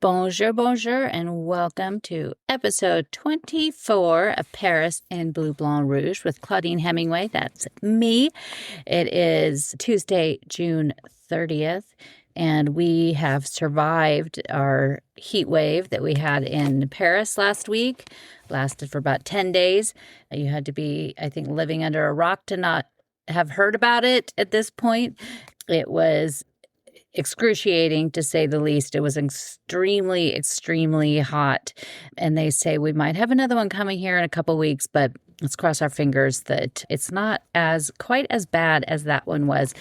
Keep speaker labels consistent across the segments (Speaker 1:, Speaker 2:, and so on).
Speaker 1: Bonjour, bonjour, and welcome to episode 24 of Paris in Bleu Blanc Rouge with Claudine Hemingway. That's me. It is Tuesday, June 30th, and we have survived our heat wave that we had in Paris last week. Lasted for about 10 days. You had to be, I think, living under a rock to not have heard about it at this point. It was excruciating, to say the least. It was extremely, extremely hot. And they say we might have another one coming here in a couple weeks, but let's cross our fingers that it's not quite as bad as that one was.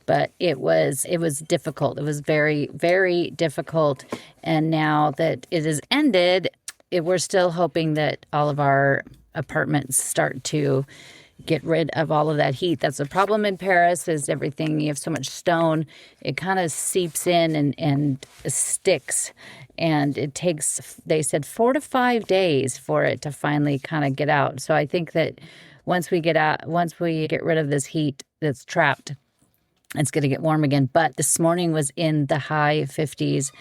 Speaker 1: But it was difficult. It was very, very difficult. And now that it has ended, we're still hoping that all of our apartments start to get rid of all of that heat. That's the problem in Paris, is everything, you have so much stone, it kind of seeps in and sticks. And it takes, they said, 4 to 5 days for it to finally kind of get out. So I think that once we get rid of this heat that's trapped, it's going to get warm again. But this morning was in the high 50s.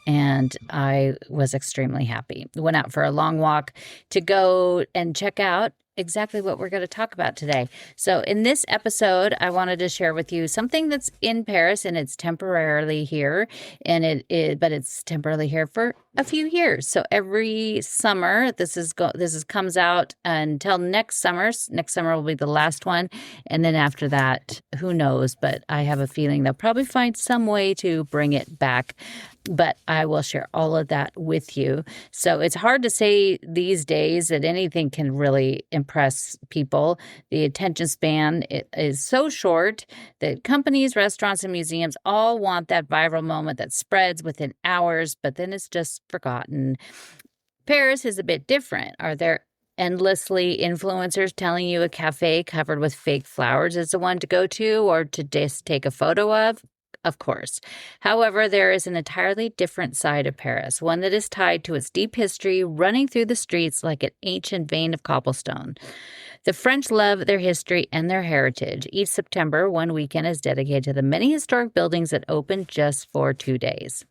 Speaker 1: And I was extremely happy. Went out for a long walk to go and check out exactly what we're going to talk about today. So in this episode, I wanted to share with you something that's in Paris, and it's temporarily here, but it's temporarily here for a few years. So every summer, this comes out until next summer. Next summer will be the last one, and then after that, who knows? But I have a feeling they'll probably find some way to bring it back. But I will share all of that with you. So it's hard to say these days that anything can really impress people. The attention span is so short that companies, restaurants, and museums all want that viral moment that spreads within hours, but then it's just forgotten. Paris is a bit different. Are there endlessly influencers telling you a cafe covered with fake flowers is the one to go to or to just take a photo of? Of course. However, there is an entirely different side of Paris, one that is tied to its deep history, running through the streets like an ancient vein of cobblestone. The French love their history and their heritage. Each September, one weekend is dedicated to the many historic buildings that open just for 2 days.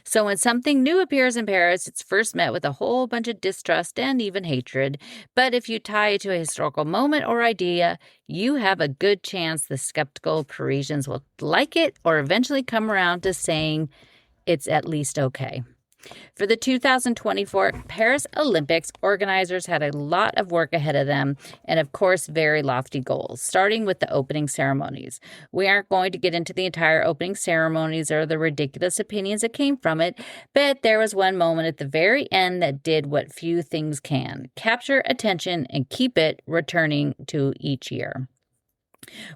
Speaker 1: So when something new appears in Paris, it's first met with a whole bunch of distrust and even hatred. But if you tie it to a historical moment or idea, you have a good chance the skeptical Parisians will like it or eventually come around to saying it's at least okay. For the 2024 Paris Olympics, organizers had a lot of work ahead of them and, of course, very lofty goals, starting with the opening ceremonies. We aren't going to get into the entire opening ceremonies or the ridiculous opinions that came from it, but there was one moment at the very end that did what few things can: capture attention and keep it returning to each year.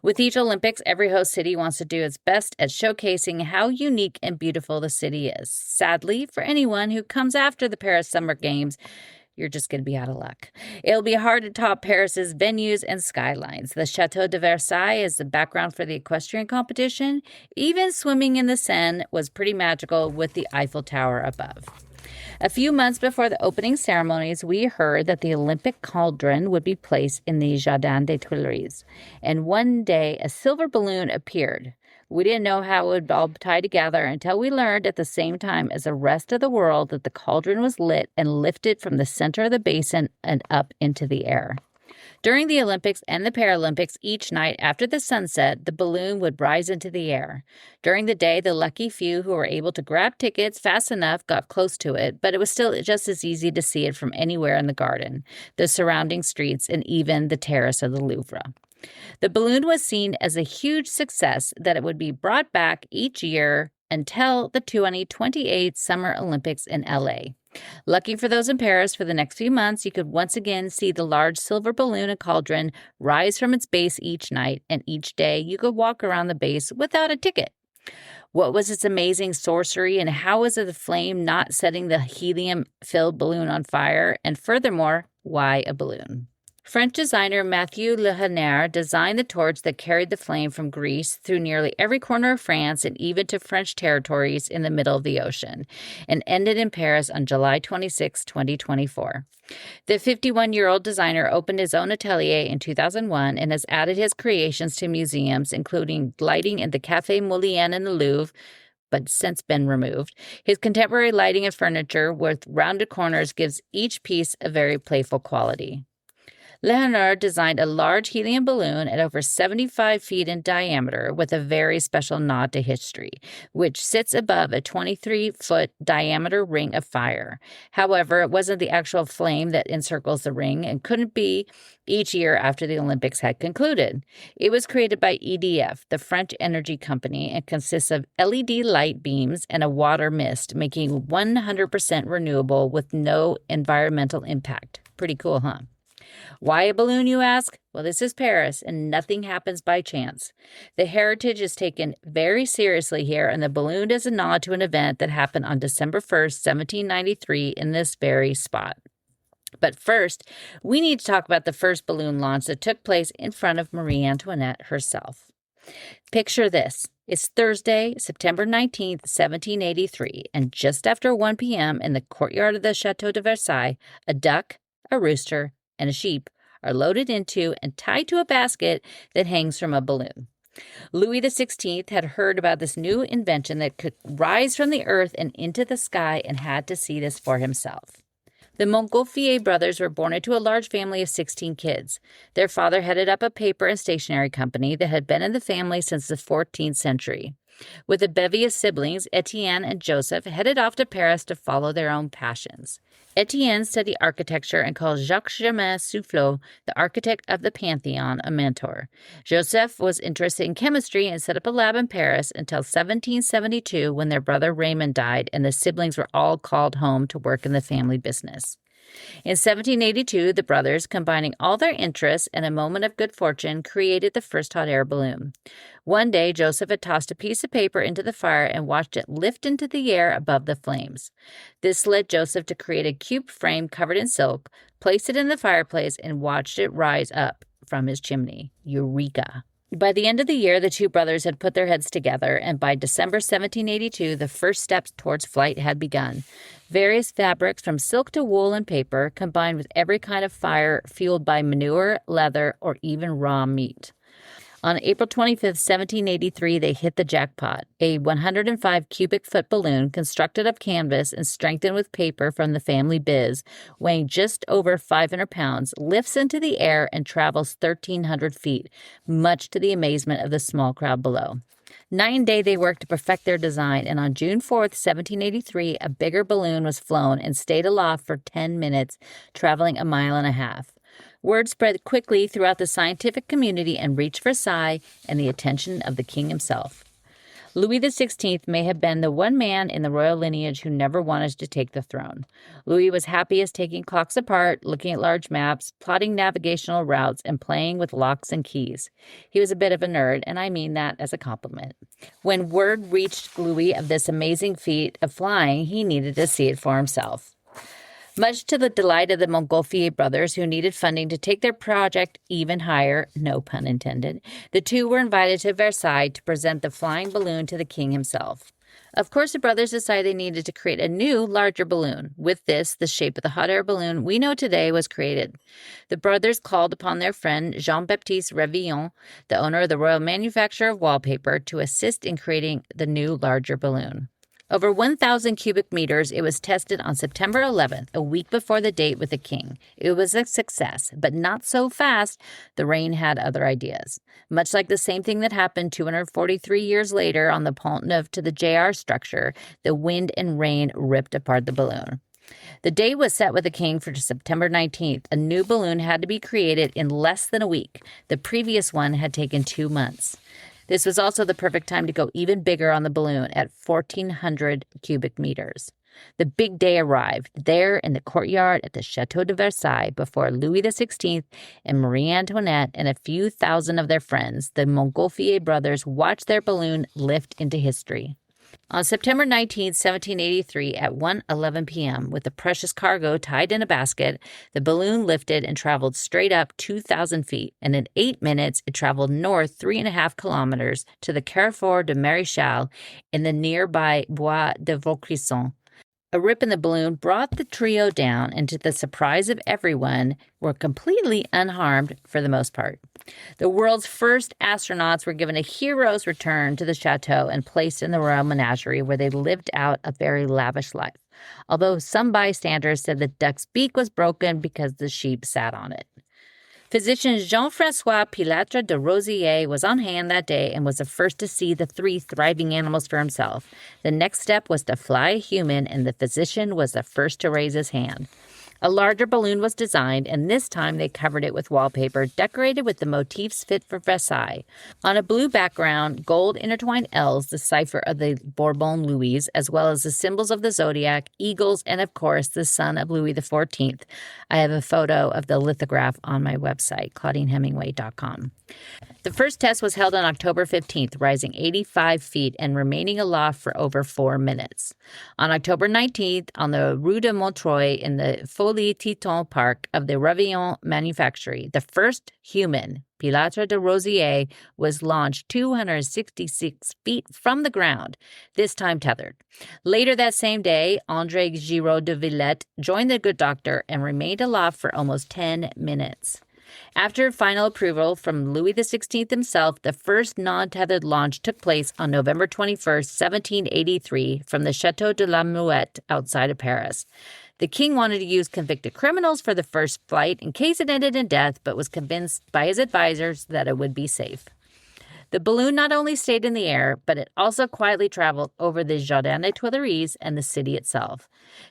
Speaker 1: With each Olympics, every host city wants to do its best at showcasing how unique and beautiful the city is. Sadly, for anyone who comes after the Paris Summer Games, you're just going to be out of luck. It'll be hard to top Paris's venues and skylines. The Château de Versailles is the background for the equestrian competition. Even swimming in the Seine was pretty magical with the Eiffel Tower above. A few months before the opening ceremonies, we heard that the Olympic cauldron would be placed in the Jardin des Tuileries. And one day, a silver balloon appeared. We didn't know how it would all tie together until we learned at the same time as the rest of the world that the cauldron was lit and lifted from the center of the basin and up into the air. During the Olympics and the Paralympics, each night after the sunset, the balloon would rise into the air. During the day, the lucky few who were able to grab tickets fast enough got close to it, but it was still just as easy to see it from anywhere in the garden, the surrounding streets, and even the terrace of the Louvre. The balloon was seen as a huge success that it would be brought back each year until the 2028 Summer Olympics in LA. Lucky for those in Paris, for the next few months, you could once again see the large silver balloon and cauldron rise from its base each night, and each day you could walk around the base without a ticket. What was its amazing sorcery, and how was it the flame not setting the helium-filled balloon on fire? And furthermore, why a balloon? French designer Mathieu Lehenner designed the torch that carried the flame from Greece through nearly every corner of France and even to French territories in the middle of the ocean, and ended in Paris on July 26, 2024. The 51-year-old designer opened his own atelier in 2001 and has added his creations to museums, including lighting in the Café Moulin in the Louvre, but since been removed. His contemporary lighting and furniture with rounded corners gives each piece a very playful quality. Leonard designed a large helium balloon at over 75 feet in diameter with a very special nod to history, which sits above a 23-foot diameter ring of fire. However, it wasn't the actual flame that encircles the ring and couldn't be each year after the Olympics had concluded. It was created by EDF, the French energy company, and consists of LED light beams and a water mist, making 100% renewable with no environmental impact. Pretty cool, huh? Why a balloon, you ask? Well, this is Paris, and nothing happens by chance. The heritage is taken very seriously here, and the balloon is a nod to an event that happened on December 1st, 1793, in this very spot. But first, we need to talk about the first balloon launch that took place in front of Marie Antoinette herself. Picture this. It's Thursday, September 19th, 1783, and just after 1 p.m. in the courtyard of the Château de Versailles, a duck, a rooster, and a sheep are loaded into and tied to a basket that hangs from a balloon. Louis XVI had heard about this new invention that could rise from the earth and into the sky and had to see this for himself. The Montgolfier brothers were born into a large family of 16 kids. Their father headed up a paper and stationery company that had been in the family since the 14th century. With a bevy of siblings, Etienne and Joseph headed off to Paris to follow their own passions. Etienne studied architecture and called Jacques-Germain Soufflot, the architect of the Pantheon, a mentor. Joseph was interested in chemistry and set up a lab in Paris until 1772 when their brother Raymond died and the siblings were all called home to work in the family business. In 1782, the brothers, combining all their interests and a moment of good fortune, created the first hot air balloon. One day, Joseph had tossed a piece of paper into the fire and watched it lift into the air above the flames. This led Joseph to create a cube frame covered in silk, place it in the fireplace, and watched it rise up from his chimney. Eureka! By the end of the year, the two brothers had put their heads together, and by December 1782, the first steps towards flight had begun. Various fabrics from silk to wool and paper, combined with every kind of fire fueled by manure, leather, or even raw meat. On April 25, 1783, they hit the jackpot. A 105 cubic foot balloon constructed of canvas and strengthened with paper from the family biz, weighing just over 500 pounds, lifts into the air and travels 1,300 feet, much to the amazement of the small crowd below. Night and day they worked to perfect their design, and on June 4, 1783, a bigger balloon was flown and stayed aloft for 10 minutes, traveling a mile and a half. Word spread quickly throughout the scientific community and reached Versailles and the attention of the king himself. Louis XVI may have been the one man in the royal lineage who never wanted to take the throne. Louis was happiest taking clocks apart, looking at large maps, plotting navigational routes, and playing with locks and keys. He was a bit of a nerd, and I mean that as a compliment. When word reached Louis of this amazing feat of flying, he needed to see it for himself. Much to the delight of the Montgolfier brothers, who needed funding to take their project even higher, no pun intended, the two were invited to Versailles to present the flying balloon to the king himself. Of course, the brothers decided they needed to create a new, larger balloon. With this, the shape of the hot air balloon we know today was created. The brothers called upon their friend Jean-Baptiste Révillon, the owner of the Royal Manufacturer of Wallpaper, to assist in creating the new, larger balloon. Over 1,000 cubic meters, it was tested on September 11th, a week before the date with the king. It was a success, but not so fast. The rain had other ideas. Much like the same thing that happened 243 years later on the Pont Neuf to the JR structure, the wind and rain ripped apart the balloon. The date was set with the king for September 19th. A new balloon had to be created in less than a week. The previous one had taken 2 months. This was also the perfect time to go even bigger on the balloon at 1,400 cubic meters. The big day arrived there in the courtyard at the Château de Versailles before Louis XVI and Marie Antoinette and a few thousand of their friends. The Montgolfier brothers watched their balloon lift into history. On September 19, 1783, at 1:11 p.m., with the precious cargo tied in a basket, the balloon lifted and traveled straight up 2,000 feet, and in 8 minutes, it traveled north 3.5 kilometers to the Carrefour de Maréchal in the nearby Bois de Vaucresson. A rip in the balloon brought the trio down, and to the surprise of everyone, were completely unharmed for the most part. The world's first astronauts were given a hero's return to the chateau and placed in the royal menagerie, where they lived out a very lavish life, although some bystanders said the duck's beak was broken because the sheep sat on it. Physician Jean-François Pilatre de Rosier was on hand that day and was the first to see the 3 thriving animals for himself. The next step was to fly a human, and the physician was the first to raise his hand. A larger balloon was designed, and this time they covered it with wallpaper decorated with the motifs fit for Versailles. On a blue background, gold intertwined L's, the cipher of the Bourbon Louis, as well as the symbols of the zodiac, eagles, and of course, the son of Louis XIV. I have a photo of the lithograph on my website, ClaudineHemingway.com. The first test was held on October 15th, rising 85 feet and remaining aloft for over 4 minutes. On October 19th, on the Rue de Montreuil in the Folie Titon Park of the Revillon Manufactory, the first human, Pilatre de Rosier, was launched 266 feet from the ground, this time tethered. Later that same day, André Giraud de Villette joined the good doctor and remained aloft for almost 10 minutes. After final approval from Louis XVI himself, the first non-tethered launch took place on November 21, 1783, from the Château de la Muette outside of Paris. The king wanted to use convicted criminals for the first flight in case it ended in death, but was convinced by his advisors that it would be safe. The balloon not only stayed in the air, but it also quietly traveled over the Jardin des Tuileries and the city itself.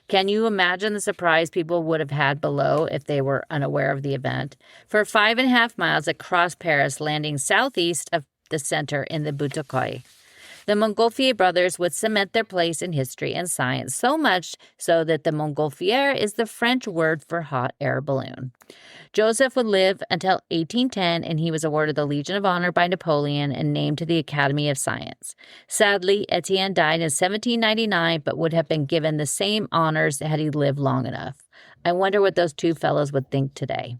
Speaker 1: Can you imagine the surprise people would have had below if they were unaware of the event? For 5.5 miles, it crossed Paris, landing southeast of the center in the Boutecois. The Montgolfier brothers would cement their place in history and science, so much so that the Montgolfier is the French word for hot air balloon. Joseph would live until 1810, and he was awarded the Legion of Honor by Napoleon and named to the Academy of Science. Sadly, Etienne died in 1799, but would have been given the same honors had he lived long enough. I wonder what those two fellows would think today.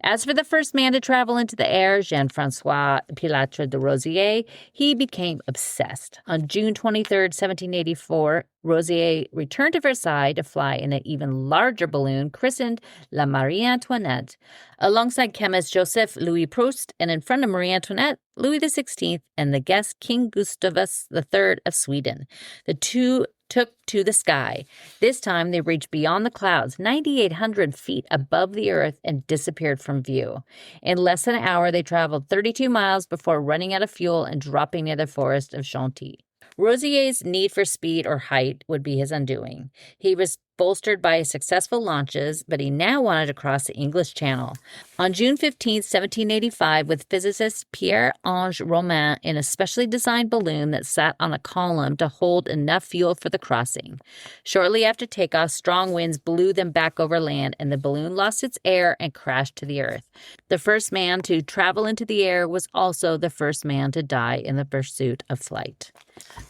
Speaker 1: As for the first man to travel into the air, Jean-François Pilatre de Rosier, he became obsessed. On June 23, 1784, Rosier returned to Versailles to fly in an even larger balloon christened La Marie Antoinette, alongside chemist Joseph Louis Proust, and in front of Marie Antoinette, Louis XVI, and the guest King Gustavus III of Sweden. The two took to the sky. This time they reached beyond the clouds, 9,800 feet above the earth, and disappeared from view. In less than an hour, they traveled 32 miles before running out of fuel and dropping near the forest of Chantilly. Rosier's need for speed or height would be his undoing. He was bolstered by successful launches, but he now wanted to cross the English Channel. On June 15, 1785, with physicist Pierre-Ange Romain in a specially designed balloon that sat on a column to hold enough fuel for the crossing. Shortly after takeoff, strong winds blew them back over land, and the balloon lost its air and crashed to the earth. The first man to travel into the air was also the first man to die in the pursuit of flight.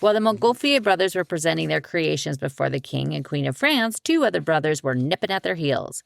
Speaker 1: While the Montgolfier brothers were presenting their creations before the King and Queen of France, 2 other brothers were nipping at their heels.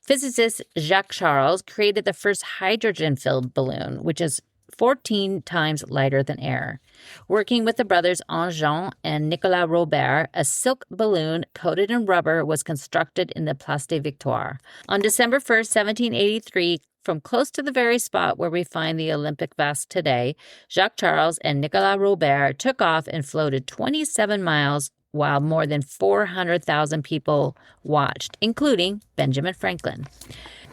Speaker 1: Physicist Jacques Charles created the first hydrogen-filled balloon, which is 14 times lighter than air. Working with the brothers Enjean and Nicolas Robert, a silk balloon coated in rubber was constructed in the Place des Victoires. On December 1st, 1783, from close to the very spot where we find the Olympic Vasque today, Jacques Charles and Nicolas Robert took off and floated 27 miles while more than 400,000 people watched, including Benjamin Franklin.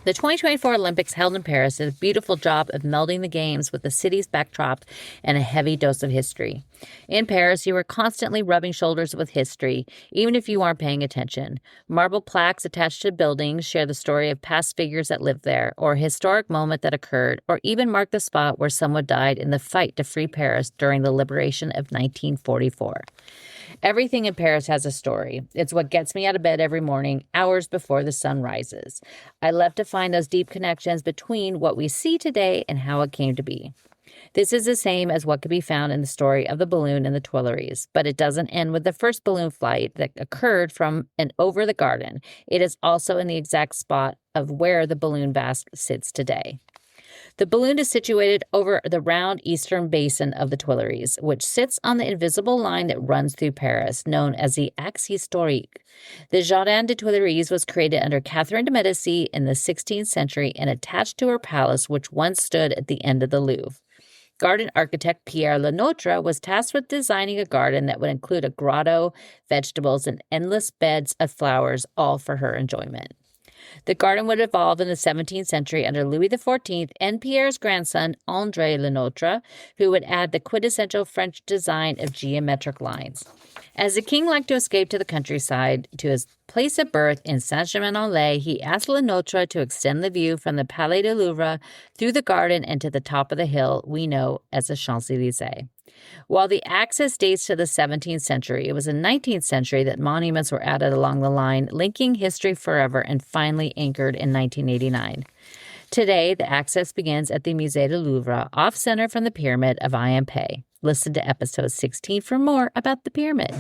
Speaker 1: The 2024 Olympics held in Paris did a beautiful job of melding the games with the city's backdrop and a heavy dose of history. In Paris, you were constantly rubbing shoulders with history, even if you aren't paying attention. Marble plaques attached to buildings share the story of past figures that lived there, or a historic moment that occurred, or even mark the spot where someone died in the fight to free Paris during the liberation of 1944. Everything in Paris has a story. It's what gets me out of bed every morning, hours before the sun rises. I love to find those deep connections between what we see today and how it came to be. This is the same as what could be found in the story of the balloon in the Tuileries, but it doesn't end with the first balloon flight that occurred from and over the garden. It is also in the exact spot of where the balloon Vasque sits today. The balloon is situated over the round eastern basin of the Tuileries, which sits on the invisible line that runs through Paris, known as the Axe Historique. The Jardin des Tuileries was created under Catherine de' Medici in the 16th century and attached to her palace, which once stood at the end of the Louvre. Garden architect Pierre Lenotre was tasked with designing a garden that would include a grotto, vegetables, and endless beds of flowers, all for her enjoyment. The garden would evolve in the 17th century under Louis XIV and Pierre's grandson, André Lenotre, who would add the quintessential French design of geometric lines. As the king liked to escape to the countryside, to his place of birth in Saint-Germain-en-Laye, he asked Lenotre to extend the view from the Palais du Louvre through the garden and to the top of the hill we know as the Champs-Élysées. While the axis dates to the 17th century, it was in the 19th century that monuments were added along the line, linking history forever and finally anchored in 1989. Today, the access begins at the Musée du Louvre, off-center from the Pyramid of Ayampe. Listen to episode 16 for more about the pyramid.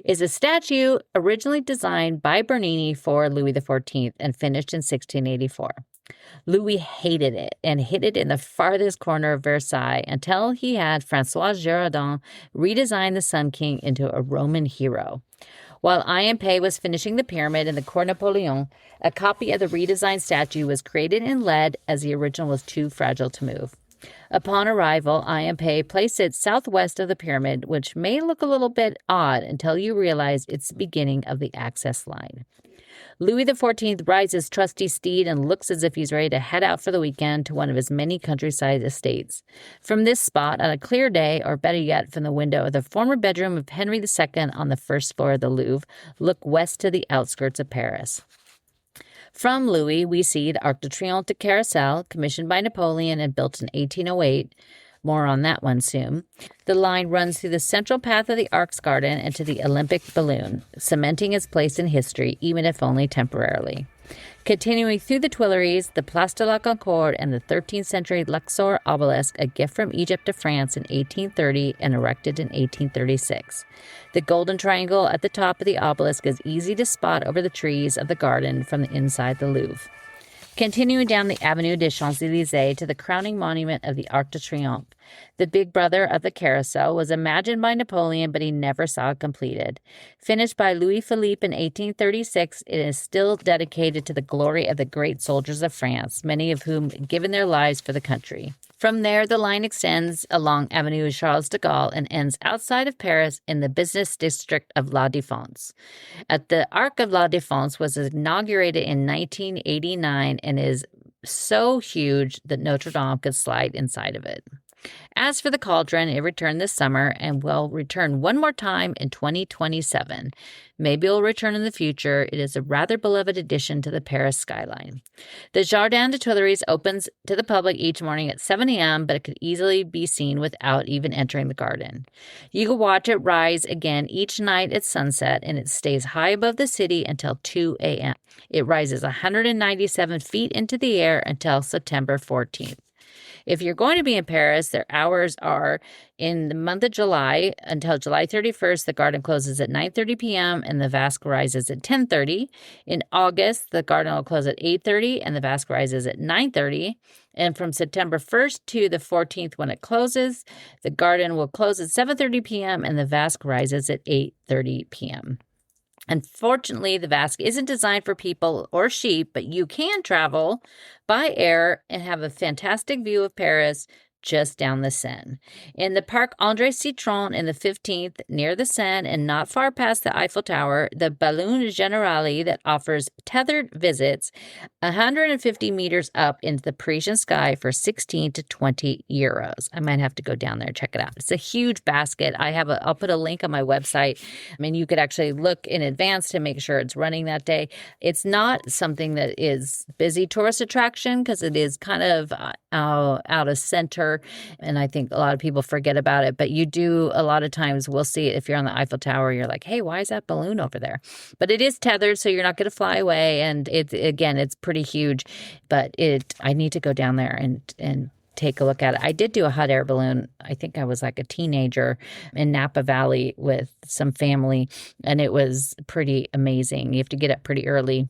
Speaker 1: Is a statue originally designed by Bernini for Louis XIV and finished in 1684. Louis hated it and hid it in the farthest corner of Versailles until he had François Jardin redesign the Sun King into a Roman hero. While Ayampe was finishing the pyramid in the Cour Napoleon, a copy of the redesigned statue was created in lead as the original was too fragile to move. Upon arrival, Ayampe placed it southwest of the pyramid, which may look a little bit odd until you realize it's the beginning of the access line. Louis XIV rides his trusty steed and looks as if he's ready to head out for the weekend to one of his many countryside estates. From this spot, on a clear day, or better yet, from the window of the former bedroom of Henry II on the first floor of the Louvre, look west to the outskirts of Paris. From Louis, we see the Arc de Triomphe de Carousel, commissioned by Napoleon and built in 1808. More on that one soon. The line runs through the central path of the Arc's garden and to the Olympic balloon, cementing its place in history, even if only temporarily. Continuing through the Tuileries, the Place de la Concorde, and the 13th century Luxor obelisk, a gift from Egypt to France in 1830 and erected in 1836. The golden triangle at the top of the obelisk is easy to spot over the trees of the garden from the inside the Louvre. Continuing down the Avenue des Champs-Élysées to the crowning monument of the Arc de Triomphe. The big brother of the carousel was imagined by Napoleon, but he never saw it completed. Finished by Louis Philippe in 1836, it is still dedicated to the glory of the great soldiers of France, many of whom had given their lives for the country. From there, the line extends along Avenue Charles de Gaulle and ends outside of Paris in the business district of La Défense. The Arc of La Défense was inaugurated in 1989 and is so huge that Notre Dame could slide inside of it. As for the cauldron, it returned this summer and will return one more time in 2027. Maybe it will return in the future. It is a rather beloved addition to the Paris skyline. The Jardin des Tuileries opens to the public each morning at 7 a.m., but it could easily be seen without even entering the garden. You can watch it rise again each night at sunset, and it stays high above the city until 2 a.m. It rises 197 feet into the air until September 14th. If you're going to be in Paris, their hours are in the month of July until July 31st. The garden closes at 9:30 p.m. and the Vasque rises at 10:30. In August, the garden will close at 8:30 and the Vasque rises at 9:30. And from September 1st to the 14th when it closes, the garden will close at 7:30 p.m. and the Vasque rises at 8:30 p.m. Unfortunately, the Vasque isn't designed for people or sheep, but you can travel by air and have a fantastic view of Paris just down the Seine. In the Parc André Citroën in the 15th, near the Seine and not far past the Eiffel Tower, the Ballon Générale that offers tethered visits 150 meters up into the Parisian sky for 16 to 20 euros. I might have to go down there and check it out. It's a huge basket. I'll put a link on my website. I mean, you could actually look in advance to make sure it's running that day. It's not something that is busy tourist attraction because it is kind of out of center. And I think a lot of people forget about it, but you do a lot of times we'll see it if you're on the Eiffel Tower, you're like, hey, why is that balloon over there? But it is tethered, so you're not going to fly away. And it's pretty huge, but I need to go down there and take a look at it. I did do a hot air balloon. I think I was like a teenager in Napa Valley with some family, and it was pretty amazing. You have to get up pretty early.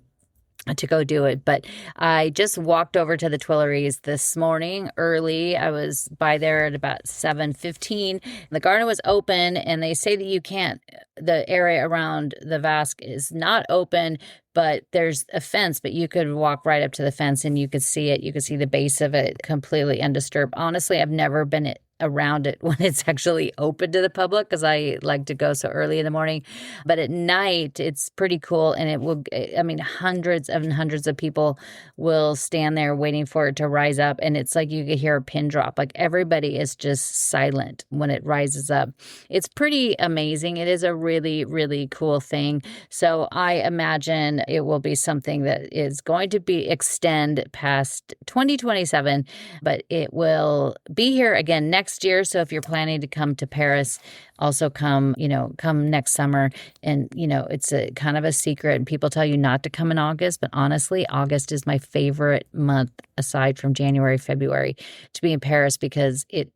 Speaker 1: to go do it. But I just walked over to the Tuileries this morning early. I was by there at about 7:15. The garden was open, and they say that you can't, the area around the Vasque is not open, but there's a fence, but you could walk right up to the fence and you could see it. You could see the base of it completely undisturbed. Honestly, I've never been around it when it's actually open to the public because I like to go so early in the morning. But at night, it's pretty cool. And it will, I mean, hundreds and hundreds of people will stand there waiting for it to rise up. And it's like you could hear a pin drop. Like everybody is just silent when it rises up. It's pretty amazing. It is a really, really cool thing. So I imagine it will be something that is going to be extend past 2027, but it will be here again next year. So if you're planning to come to Paris, also come next summer. And, it's a kind of a secret, and people tell you not to come in August, but honestly, August is my favorite month aside from January, February to be in Paris because it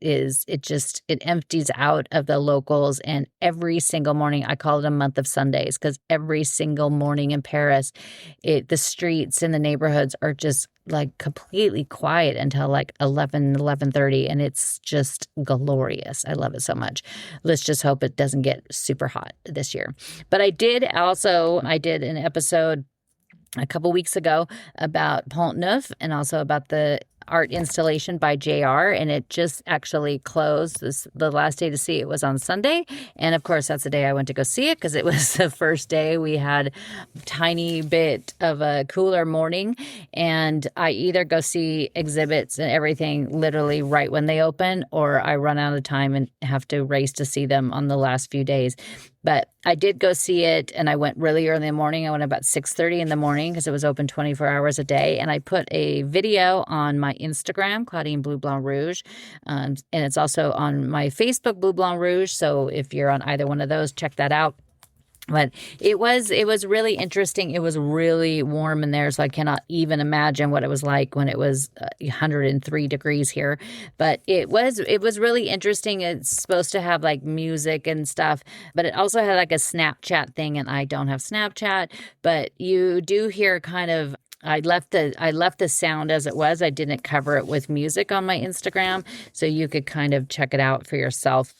Speaker 1: empties out of the locals. And every single morning, I call it a month of Sundays because every single morning in Paris, the streets and the neighborhoods are just like completely quiet until like 11:30, and it's just glorious. I love it so much. Let's just hope it doesn't get super hot this year. But I did an episode a couple weeks ago about Pont Neuf and also about the art installation by JR, and it just actually closed. The last day to see it was on Sunday, and of course that's the day I went to go see it because it was the first day. We had a tiny bit of a cooler morning, and I either go see exhibits and everything literally right when they open, or I run out of time and have to race to see them on the last few days. But I did go see it, and I went really early in the morning. I went about 6:30 in the morning because it was open 24 hours a day. And I put a video on my Instagram, Claudine Bleu Blanc Rouge, and it's also on my Facebook, Bleu Blanc Rouge. So if you're on either one of those, check that out. But it was really interesting. It was really warm in there, so I cannot even imagine what it was like when it was 103 degrees here. But it was really interesting. It's supposed to have like music and stuff, but it also had like a Snapchat thing, and I don't have Snapchat, but you do hear kind of. I left the sound as it was. I didn't cover it with music on my Instagram, so you could kind of check it out for yourself.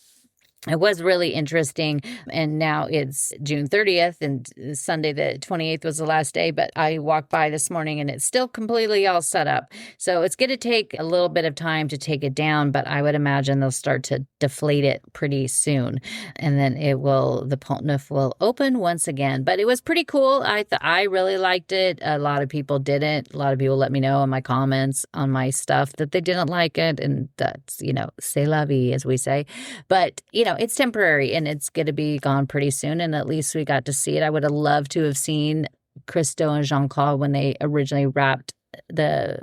Speaker 1: It was really interesting, and now it's June 30th, and Sunday the 28th was the last day, but I walked by this morning, and it's still completely all set up. So it's going to take a little bit of time to take it down, but I would imagine they'll start to deflate it pretty soon, and then the Pont Neuf will open once again. But it was pretty cool. I really liked it. A lot of people didn't. A lot of people let me know in my comments on my stuff that they didn't like it, and that's, c'est la vie, as we say. But, it's temporary, and it's going to be gone pretty soon, and at least we got to see it. I would have loved to have seen Christo and Jean-Claude when they originally wrapped the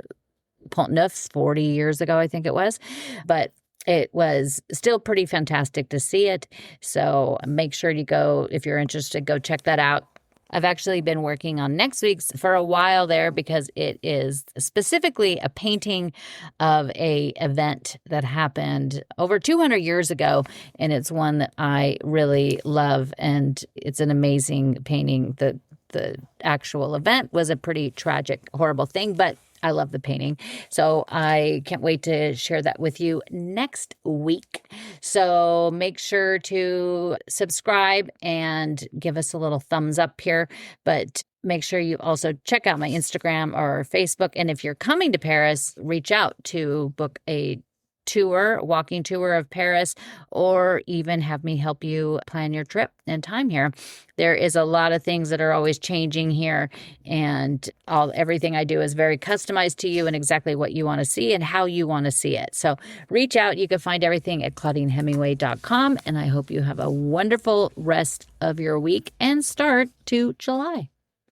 Speaker 1: Pont Neuf 40 years ago, I think it was. But it was still pretty fantastic to see it. So make sure you go, if you're interested, go check that out. I've actually been working on next week's for a while there because it is specifically a painting of a event that happened over 200 years ago, and it's one that I really love, and it's an amazing painting. The actual event was a pretty tragic, horrible thing, but I love the painting. So I can't wait to share that with you next week. So make sure to subscribe and give us a little thumbs up here. But make sure you also check out my Instagram or Facebook. And if you're coming to Paris, reach out to book a walking tour of Paris, or even have me help you plan your trip and time here. There is a lot of things that are always changing here, and everything I do is very customized to you and exactly what you want to see and how you want to see it. So reach out. You can find everything at ClaudineHemingway.com, and I hope you have a wonderful rest of your week and start to July.